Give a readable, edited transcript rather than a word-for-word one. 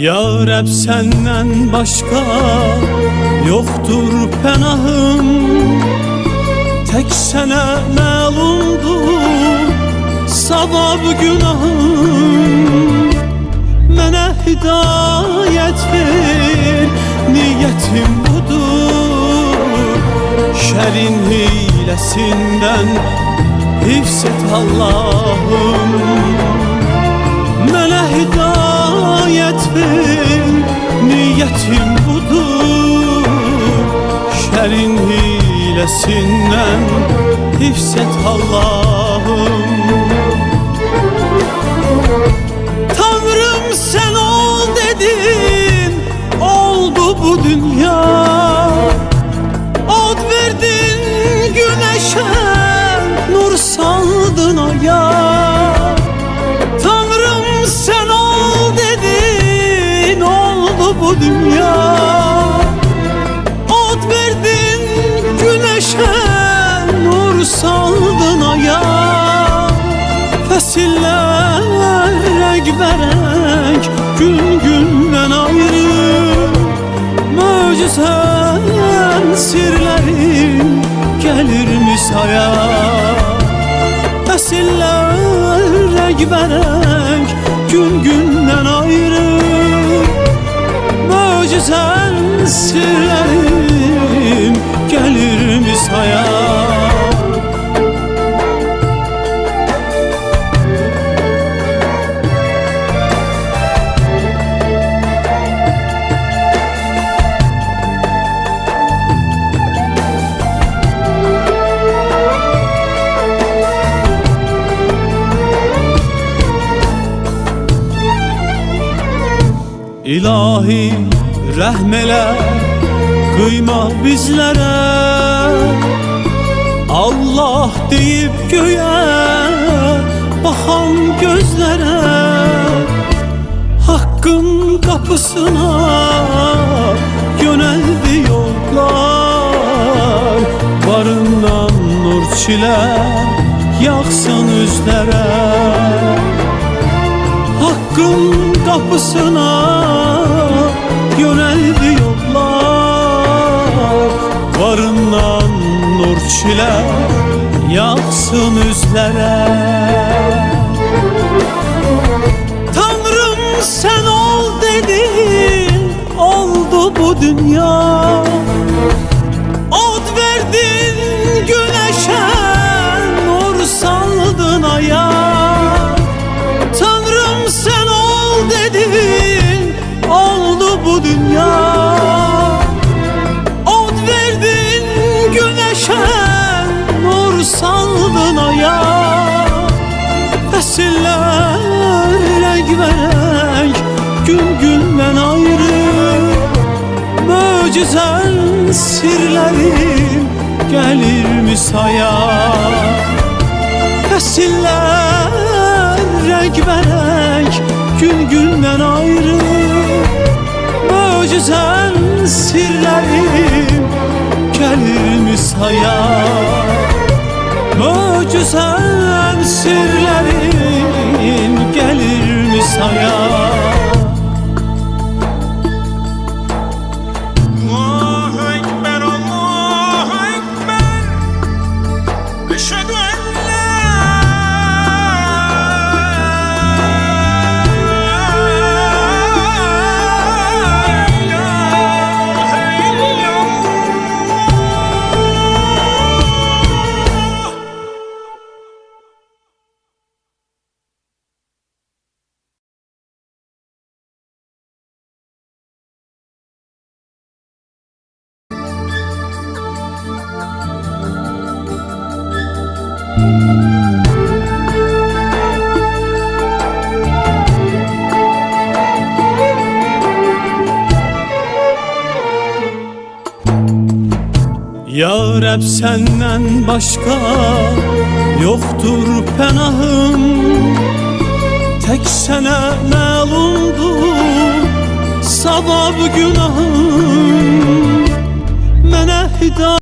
Ya Rab senden başka yoktur penahım. Tek sene məlumdur savab günahım. Mənə hidayət ver, niyyətim budur. Şərin hiləsindən hifz et Allahım. Mənə hidayət ver, niyyətim budur. Şərin hiləsindən hifz et Allahım. Tanrım sen ol dedin, oldu bu dünya. Ad verdin güneşe, nur saldın aya. Tanrım sen ol dedin, oldu bu dünya. Ad verdin güneşe, nur saldın aya. Fəsillər rəng-bərəng, gün gündən ayrı. Möcüzən sirlərin gəlir misaya. Fəsillər rəng-bərəng, gün gündən ayrı. Möcüzən sirlərin gəlir misaya. İlahi rəhm elə, qıyma bizlərə. Allah deyib göyə, baxan gözlərə. Haqqın qapısına yönəldi yollar. Barından nur çilə yağsın üzlərə. Hakkın kapısına yöneldi yollar. Varından nur çile yaksın üzlere. Tanrım sen ol dedin, oldu bu dünya. Od verdin güneşe, nur saldın aya. Sen ol dedin, oldu bu dünya. Od verdin güneşe, nur saldın aya. Fəsillər rəng-bərəng, gün gündən ayrı. Möcüzən sirlərin gəlir misaya. Fəsillər rəng-bərəng, gün gündən ayrı. Möcüzən sirlərim gəlir misaya. Möcüzən sirlərim gəlir misaya. Allahu Ekber, Allahu Ekber. Eşhedü en Ya Rab senden başka yoktur penahım. Tek sene məlumdur savab günahım.